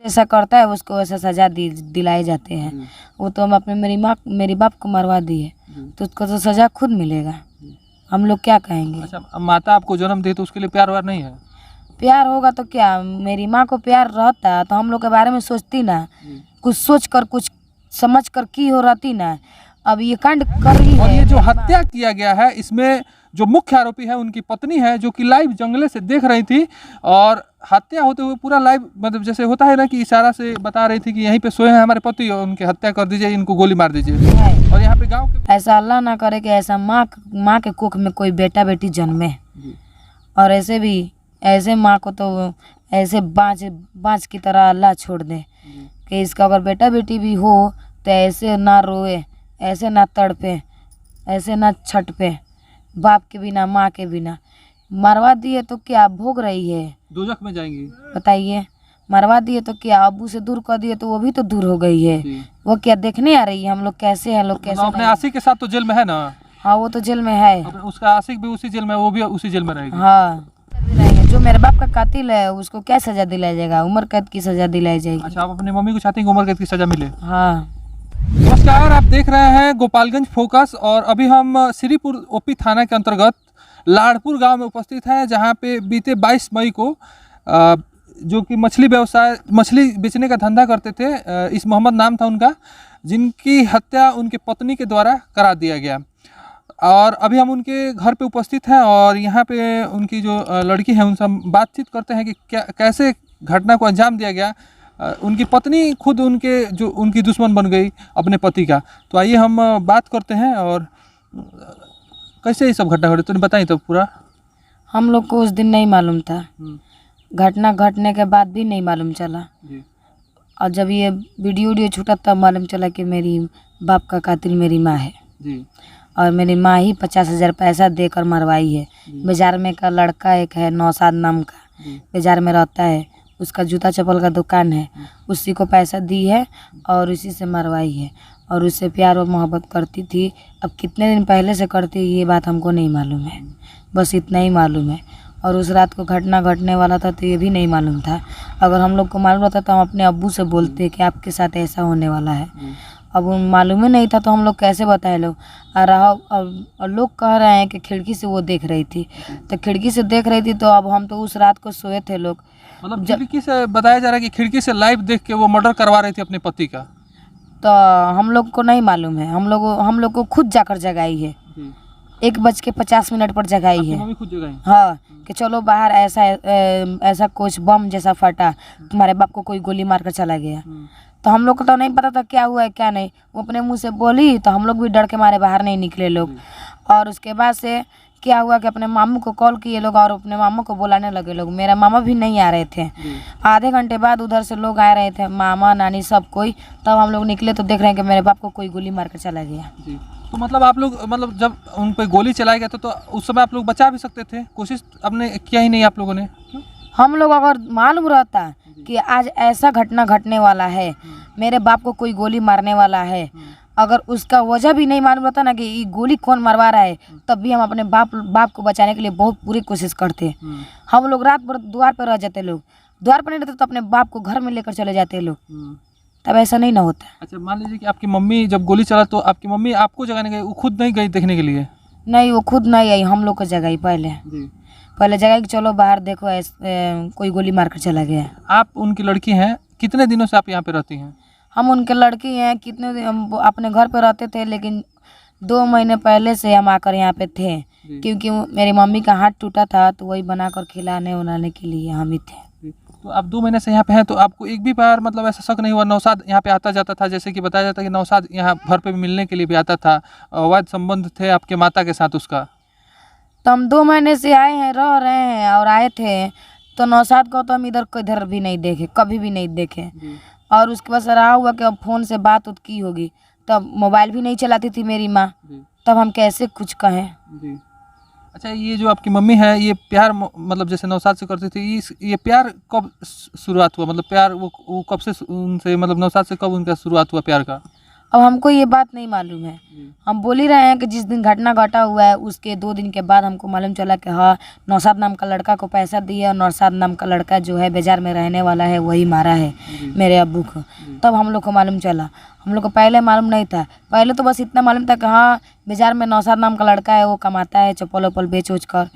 ऐसा करता है उसको ऐसा सजा दिलाए जाते हैं। वो तो हम अपने मेरी बाप को मरवा दिए तो उसको तो सजा खुद मिलेगा। हम लोग क्या कहेंगे। अच्छा, माता आपको जन्म दी तो उसके लिए प्यार व्यार नहीं है? प्यार होगा तो क्या, मेरी माँ को प्यार रहता तो हम लोग के बारे में सोचती ना, कुछ सोच कर कुछ समझ कर की हो रहती ना। अब ये कांड कर रही है। और ये जो हत्या किया गया है इसमें जो मुख्य आरोपी है उनकी पत्नी है, जो कि लाइव जंगले से देख रही थी और हत्या होते हुए पूरा लाइव, मतलब जैसे होता है ना कि इशारा से बता रही थी कि यहीं पे सोए हैं हमारे पति और उनकी हत्या कर दीजिए, इनको गोली मार दीजिए। और यहाँ पे गाँव के ऐसा अल्लाह ना करे कि ऐसा माँ के कोख में कोई बेटा बेटी जन्मे। और ऐसे भी ऐसे माँ को तो ऐसे बाँच की तरह अल्लाह छोड़ दे कि इसका अगर बेटा बेटी भी हो तो ऐसे ना रोए, ऐसे ना तड़पे, ऐसे ना छटपे, बाप के बिना माँ के बिना। मरवा दिए तो क्या भोग रही है, दोजख में जाएंगी। बताइए। मरवा दिए तो क्या, अब्बू से दूर कर दिए तो वो भी तो दूर हो गई है। वो क्या देखने आ रही है हम लोग कैसे हैं, लोग कैसे अपने आशिक के साथ तो जेल में है ना? हाँ वो तो जेल में है। उसका आशिक भी उसी जेल में, वो भी उसी जेल में रहेगी। हाँ, जो मेरे बाप का कातिल है उसको क्या सजा दिलाया जाएगा, उम्र कैद की सजा दिलाई जाएगी। अच्छा, आप अपनी मम्मी को चाहती हैं कि उम्र कैद की सजा मिले? हाँ। नमस्कार, आप देख रहे हैं गोपालगंज फोकस और अभी हम श्रीपुर ओपी थाना के अंतर्गत लाड़पुर गांव में उपस्थित हैं, जहां पे बीते 22 मई को जो कि मछली बेचने का धंधा करते थे, इस मोहम्मद नाम था उनका, जिनकी हत्या उनके पत्नी के द्वारा करा दिया गया। और अभी हम उनके घर पे उपस्थित हैं और यहाँ पे उनकी जो लड़की है उनसे हम बातचीत करते हैं कि कैसे घटना को अंजाम दिया गया। उनकी पत्नी खुद उनकी दुश्मन बन गई अपने पति का। तो आइए हम बात करते हैं और कैसे ये सब घटना घटी, तो बताइए तो पूरा। हम लोग को उस दिन नहीं मालूम था, घटना घटने के बाद भी नहीं मालूम चला जी। और जब ये वीडियो छूटा तब मालूम चला कि मेरी बाप का कातिल मेरी माँ है जी। और मेरी माँ ही 50,000 पैसा देकर मरवाई है। बाजार में का लड़का एक है नौशाद नाम का, बाजार में रहता है, उसका जूता चप्पल का दुकान है, उसी को पैसा दी है और उसी से मरवाई है। और उससे प्यार और मोहब्बत करती थी। अब कितने दिन पहले से करती है ये बात हमको नहीं मालूम है, बस इतना ही मालूम है। और उस रात को घटना घटने वाला था तो ये भी नहीं मालूम था। अगर हम लोग को मालूम रहता तो हम अपने अब्बू से बोलते कि आपके साथ ऐसा होने वाला है। अब मालूम ही नहीं था तो हम लोग कैसे बताए लोग। और लोग कह रहे हैं कि खिड़की से वो देख रही थी, तो खिड़की से देख रही थी तो अब हम तो उस रात को सोए थे लोग। मतलब खिड़की से बताया जा रहा है कि खिड़की से लाइव देख के वो मर्डर करवा रही थी अपने पति का। तो हम लोग को नहीं मालूम है, हम लोग को खुद जाकर जगाई है। 1:50 पर जगाई है। मम्मी खुद जगाई? हाँ, कि चलो बाहर ऐसा कुछ बम जैसा फटा, तुम्हारे बाप को कोई गोली मार कर चला गया। तो हम लोग को तो नहीं पता था क्या हुआ है क्या नहीं। वो अपने मुंह से बोली तो हम लोग भी डर के मारे बाहर नहीं निकले लोग। और उसके बाद से क्या हुआ कि अपने मामू को कॉल किए लोग और अपने मामू को बुलाने लगे लोग। मेरा मामा भी नहीं आ रहे थे। आधे घंटे बाद उधर से लोग आ रहे थे, मामा नानी सब कोई। तब हम लोग निकले तो देख रहे हैं कि मेरे बाप को कोई गोली मार कर चला गया। तो मतलब आप लोग, मतलब जब उन पर गोली चलाया गया था तो उस समय आप लोग बचा भी सकते थे, कोशिश आपने किया ही नहीं आप लोगों ने? हम लोग अगर मालूम रहता कि आज ऐसा घटना घटने वाला है, मेरे बाप को कोई गोली मारने वाला है, अगर उसका वजह भी नहीं मालूम रहता ना कि ये गोली कौन मरवा रहा है, तब भी हम अपने बाप को बचाने के लिए बहुत पूरी कोशिश करते। हम लोग रात भर द्वार पर रह जाते, लोग द्वार पर नहीं रहते तो अपने बाप को घर में लेकर चले जाते लोग, तब ऐसा नहीं ना होता। अच्छा, मान लीजिए कि आपकी मम्मी जब गोली चला तो आपकी मम्मी आपको जगाने गई, वो खुद नहीं गई देखने के लिए? नहीं, वो खुद नहीं आई, हम लोग को जगाई पहले जगाई कि चलो बाहर देखो कोई गोली मारकर चला गया। आप उनकी लड़की हैं, कितने दिनों से आप यहाँ पे रहती हैं? हम उनके लड़की हैं, कितने दिन हम अपने घर पे रहते थे, लेकिन 2 महीने पहले से हम आकर यहाँ पे थे, क्योंकि मेरी मम्मी का हाथ टूटा था तो वही बनाकर खिलाने उलाने के लिए हम ही थे। तो आप 2 महीने से यहाँ पे हैं, तो आपको एक भी बार मतलब ऐसा शक नहीं हुआ नौशाद यहाँ पे आता जाता था? जैसे कि बताया जाता है कि नौशाद यहाँ घर पे मिलने के लिए भी आता था, अवैध संबंध थे आपके माता के साथ उसका। तो हम 2 महीने से आए हैं, रह रहे हैं और आए थे तो नौशाद को तो हम इधर भी नहीं देखे, कभी भी नहीं देखे। और उसके बाद रहा हुआ कि अब फ़ोन से बात की होगी, तब मोबाइल भी नहीं चलाती थी मेरी माँ, तब हम कैसे कुछ कहें। अच्छा, ये जो आपकी मम्मी है, ये प्यार मतलब जैसे नौशाद से करती थी, ये प्यार कब शुरुआत हुआ? मतलब प्यार वो कब से उनसे, मतलब नौशाद से कब उनका शुरुआत हुआ प्यार का? अब हमको ये बात नहीं मालूम है। हम बोल ही रहे हैं कि जिस दिन घटना घटा हुआ है उसके 2 दिन के बाद हमको मालूम चला कि हाँ नौशाद नाम का लड़का को पैसा दिया और नौशाद नाम का लड़का जो है बाजार में रहने वाला है वही मारा है मेरे अब्बू को। तब हम लोग को मालूम चला। हम लोग को पहले मालूम नहीं था। पहले तो बस इतना मालूम था कि हाँ बाजार में नौशाद नाम का लड़का है, वो कमाता है चप्पल वप्पल बेच उच कर,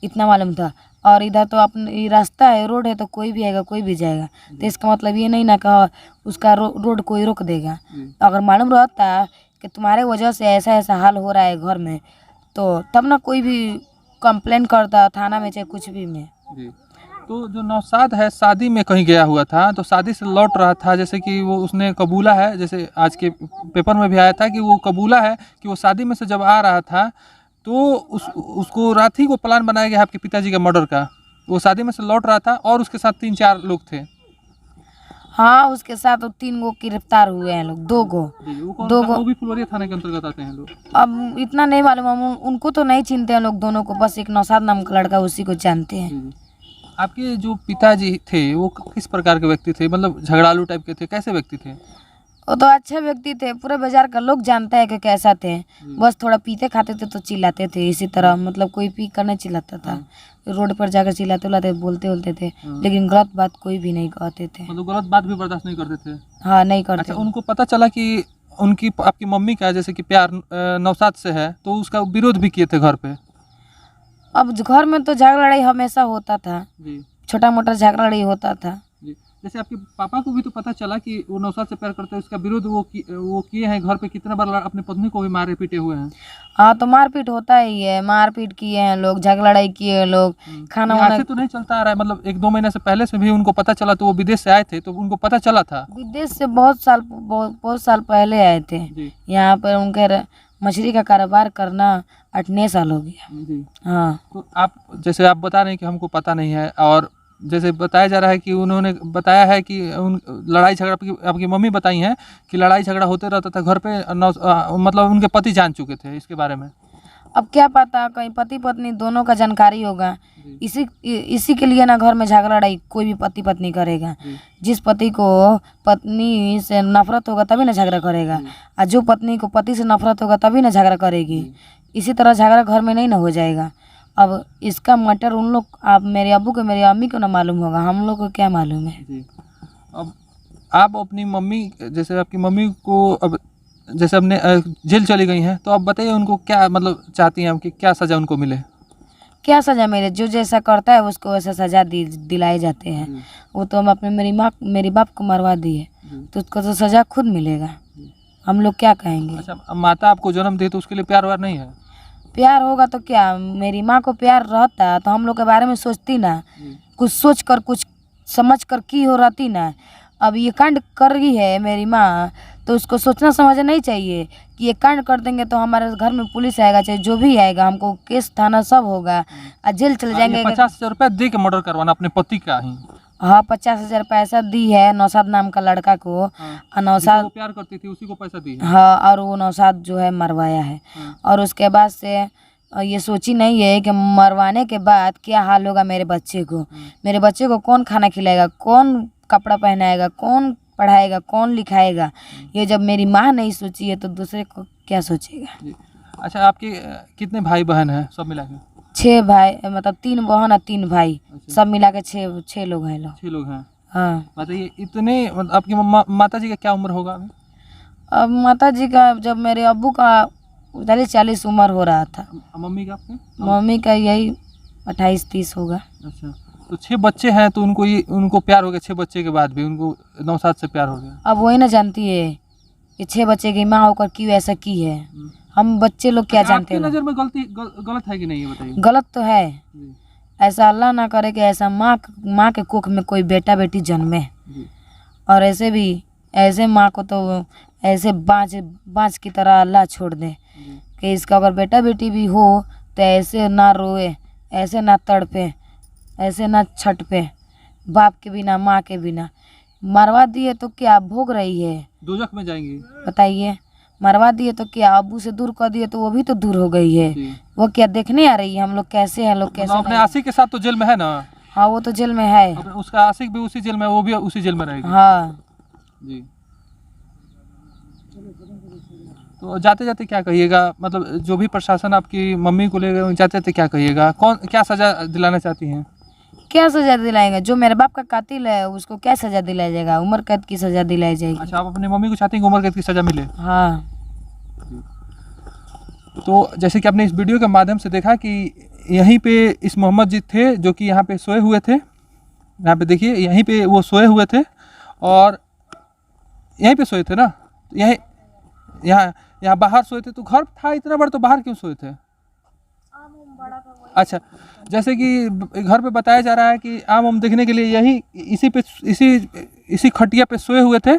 इतना मालूम था। और इधर तो अपने ये रास्ता है, रोड है, तो कोई भी आएगा कोई भी जाएगा। तो इसका मतलब ये नहीं ना कि उसका रोड कोई रोक देगा। अगर मालूम रहता कि तुम्हारे वजह से ऐसा ऐसा हाल हो रहा है घर में, तो तब ना कोई भी कंप्लेन करता थाना में चाहे कुछ भी में। तो जो नौशाद है शादी में कहीं गया हुआ था, तो शादी से लौट रहा था, जैसे कि वो उसने कबूला है, जैसे आज के पेपर में भी आया था कि वो कबूला है कि वो शादी में से जब आ रहा था तो उसको रात ही को प्लान बनाया गया आपके पिताजी के मर्डर का। वो शादी में से लौट रहा था और उसके साथ 3-4 लोग थे। हाँ उसके साथ 3 गो गिरफ्तार हुए हैं लोग, 2 गो। वो भी फुलवारिया थाने के अंतर्गत आते हैं लोग। अब इतना नहीं मालूम, हम उनको तो नहीं चिनते हैं लोग दोनों को, बस एक नौशाद नाम का लड़का उसी को जानते हैं। आपके जो पिताजी थे वो किस प्रकार के व्यक्ति थे, मतलब झगड़ालू टाइप के थे, कैसे व्यक्ति थे? वो तो अच्छे व्यक्ति थे, पूरे बाजार का लोग जानता है कि कैसा थे। बस थोड़ा पीते खाते थे तो चिल्लाते थे इसी तरह, मतलब कोई पी कर नहीं चिल्लाता था। रोड पर जाकर चिल्लाते उल्लाते बोलते थे, लेकिन गलत बात कोई भी नहीं कहते थे। मतलब गलत बात भी बर्दाश्त नहीं करते थे? हाँ नहीं करते। अच्छा, उनको पता चला कि उनकी आपकी मम्मी का जैसे कि प्यार नौशाद से है, तो उसका विरोध भी किए थे घर पे? अब घर में तो झगड़ा लड़ाई हमेशा होता था, छोटा मोटा झगड़ा लड़ाई होता था। जैसे आपके पापा को भी तो पता चला कि वो नौशाद से प्यार करते हैं, उसका विरोध वो किए हैं घर पे, कितना बार अपने पत्नी को भी मारे पीटे हुए हैं। हाँ तो मारपीट होता ही है, मारपीट किए हैं लोग, झगड़ा लड़ाई किए हैं लोग। खाना वाना तो नहीं चलता आ रहा है, मतलब 1-2 महीने से पहले से भी उनको पता चला, तो वो विदेश से आए थे तो उनको पता चला था? विदेश से बहुत साल पहले आए थे। यहाँ पर उनके मछली का कारोबार करना 8-9 साल हो गया। हाँ तो आप जैसे आप बता रहे हैं कि हमको पता नहीं है, और जैसे बताया जा रहा है कि उन्होंने बताया है कि उन लड़ाई झगड़ा आपकी मम्मी बताई हैं कि लड़ाई झगड़ा होते रहता था घर पे, मतलब उनके पति जान चुके थे इसके बारे में। अब क्या पता, कहीं पति पत्नी दोनों का जानकारी होगा। इसी के लिए ना घर में झगड़ा लड़ाई कोई भी पति पत्नी करेगा। जिस पति को पत्नी से नफरत होगा तभी ना झगड़ा करेगा, और जो पत्नी को पति से नफरत होगा तभी ना झगड़ा करेगी। इसी तरह झगड़ा घर में नहीं ना हो जाएगा। अब इसका मैटर उन लोग, आप मेरे अब्बू को मेरी अम्मी को ना मालूम होगा, हम लोग को क्या मालूम है। अब आप अपनी मम्मी, जैसे आपकी मम्मी को अब जैसे अपने जेल चली गई हैं, तो आप बताइए उनको क्या मतलब चाहती हैं कि क्या सज़ा उनको मिले? क्या सज़ा मिले? जो जैसा करता है उसको वैसा सज़ा दिलाए जाते हैं। वो तो हम अपने मेरी बाप को मरवा दिए, तो उसको तो सज़ा खुद मिलेगा, हम लोग क्या कहेंगे। अच्छा, माता आपको जन्म दी तो उसके लिए प्यार व्यार नहीं है? प्यार होगा तो क्या, मेरी माँ को प्यार रहता तो हम लोग के बारे में सोचती ना, कुछ सोच कर कुछ समझ कर की हो रहती ना। अब ये कांड कर रही है मेरी माँ, तो उसको सोचना समझना नहीं चाहिए कि ये कांड कर देंगे तो हमारे घर में पुलिस आएगा, चाहे जो भी आएगा, हमको केस थाना सब होगा और जेल चले जाएंगे। 50,000 रुपया दे के मर्डर करवाना अपने पति का ही? हाँ 50,000 पैसा दी है नौशाद नाम का लड़का को। और नौशाद प्यार करती थी उसी को पैसा दी है। हाँ, और वो नौशाद जो है मरवाया है। और उसके बाद से ये सोची नहीं है कि मरवाने के बाद क्या हाल होगा मेरे बच्चे को। मेरे बच्चे को कौन खाना खिलाएगा, कौन कपड़ा पहनाएगा, कौन पढ़ाएगा, कौन लिखाएगा। ये जब मेरी माँ नहीं सोची है तो दूसरे को क्या सोचेगा। अच्छा, आपके कितने भाई बहन हैं सब मिला के? 6 भाई, मतलब 3 बहन और 3 भाई। अच्छा। सब मिला के 6 लोग हैं लोग। 6 लोग हैं। हाँ बताइए, इतने आपकी माता जी का क्या उम्र होगा अभी? अब माता जी का जब मेरे अब्बू का 40 उम्र हो रहा था। मम्मी का? आपके मम्मी का यही 28-30 होगा। अच्छा, तो 6 बच्चे हैं तो उनको प्यार हो गया, 6 बच्चे के बाद भी उनको नौशाद से प्यार हो गया। अब वही ना जानती है कि 6 बच्चे की माँ होकर क्यों ऐसा की है। हम बच्चे लोग क्या जानते हैं। आपकी नज़र में गलत है कि नहीं, ये बताइए। गलत तो है। ऐसा अल्लाह ना करे कि ऐसा माँ के कोख में कोई बेटा बेटी जन्मे। और ऐसे भी ऐसे माँ को तो ऐसे बाँझ की तरह अल्लाह छोड़ दे कि इसका अगर बेटा बेटी भी हो तो ऐसे ना रोए, ऐसे ना तड़पे, ऐसे ना छटपे, बाप के बिना माँ के बिना। मरवा दिए तो क्या भोग रही है, दोजख में जाएंगी। बताइए, मरवा दिए तो क्या, अब्बू से दूर कर दिए तो वो भी तो दूर हो गई है। वो क्या देखने आ रही है हम लोग कैसे हैं, लोग कैसे। अपने आशिक के साथ तो जेल में है ना? हाँ वो तो जेल में है। उसका आशिक भी उसी जेल में, वो भी उसी जेल में रहेगी। हाँ जी। तो जाते जाते क्या कहिएगा, मतलब जो भी प्रशासन आपकी मम्मी को ले गए जाते जाते क्या कहिएगा, कौन क्या सजा दिलाना चाहती हैं? क्या सजा दिलाएंगे? जो मेरे बाप का कातिल है उसको क्या सजा दिलाया जाएगा? उम्र कैद की सजा दिलाई जाएगी। अच्छा, आप अपनी मम्मी को चाहती हैं कि उम्र कैद की सजा मिले? हाँ। तो जैसे कि आपने इस वीडियो के माध्यम से देखा कि यहीं पे इस मोहम्मद जी थे जो कि यहाँ पे सोए हुए थे। यहाँ पे देखिए, यहीं पे वो सोए हुए थे और यहीं पे सोए थे ना, यहीं यहाँ बाहर सोए थे। तो घर था इतना बड़ा, तो बाहर क्यों सोए थे? अच्छा, जैसे कि घर पे बताया जा रहा है कि आम देखने के लिए यही इसी खटिया पे सोए हुए थे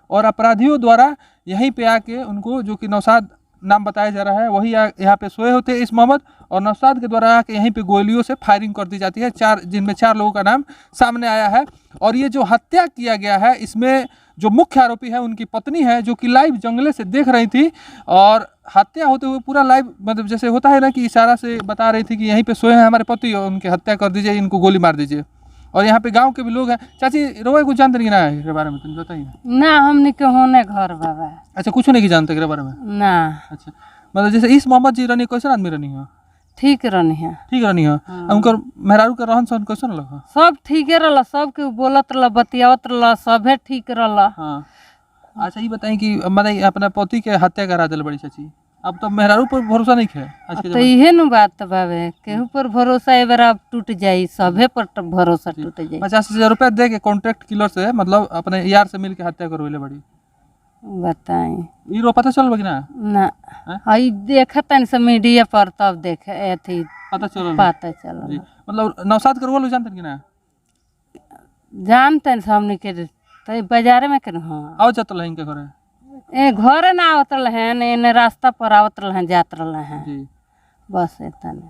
और अपराधियों द्वारा यहीं पे आके उनको, जो कि नौशाद नाम बताया जा रहा है, वही यहाँ पे सोए होते इस मोहम्मद, और नौशाद के द्वारा आके यहीं पे गोलियों से फायरिंग कर दी जाती है। जिनमें 4 लोगों का नाम सामने आया है। और ये जो हत्या किया गया है, इसमें जो मुख्य आरोपी है उनकी पत्नी है, जो कि लाइव जंगले से देख रही थी और हत्या होते हुए पूरा लाइव, मतलब जैसे होता है ना कि इशारा से बता रही थी कि यहीं पे सोए हैं हमारे पति और उनकी हत्या कर दीजिए, इनको गोली मार दीजिए। और यहाँ पे गांव के भी लोग हैं। चाची रोए कुछ जानते नहीं ना है इसके बारे में, तुम बताइए ना। हमने के होने घर बाबा। अच्छा, कुछ नहीं जानते इसके बारे में ना। अच्छा, मतलब जैसे इस मोहम्मद जी रनी कैसे आदमी रनी है? ठीक रहनी है। ठीक रहनी है। उनकर मेहरारू के रहन सहन कैसन लगा? सब ठीके रहला, सब के बोलत रहला, बतियावत रहला, सबे ठीक रहला। हाँ। अच्छा, ये बताएं कि मतलब अपना पति के हत्या करा दिल बड़ी चाची, अब तो मेहरारू पर भरोसा नहीं है आज के तो इहे नु बात बाबे, केहू पर भरोसा ए बार अब टूट जाई, सबे पर भरोसा टूट जाई। 50,000 रुपया दे के कॉन्ट्रैक्ट किलर से, मतलब अपने यार से मिल के हत्या करवैले बड़ी। बताई ई रो पता चल कि ना? ना। हई देखत न सब मीडिया पर, तब देखे एथी पता चल चल। मतलब नौशाद करवल जानते कि ना? जानते न हमनी के तो बाजारे में के। हाँ, आओ जात रहे इनके घरे? ए घरे ना आवत रहन, एने रास्ता पर आवत रहन, जात रहन। जी, बस इतना।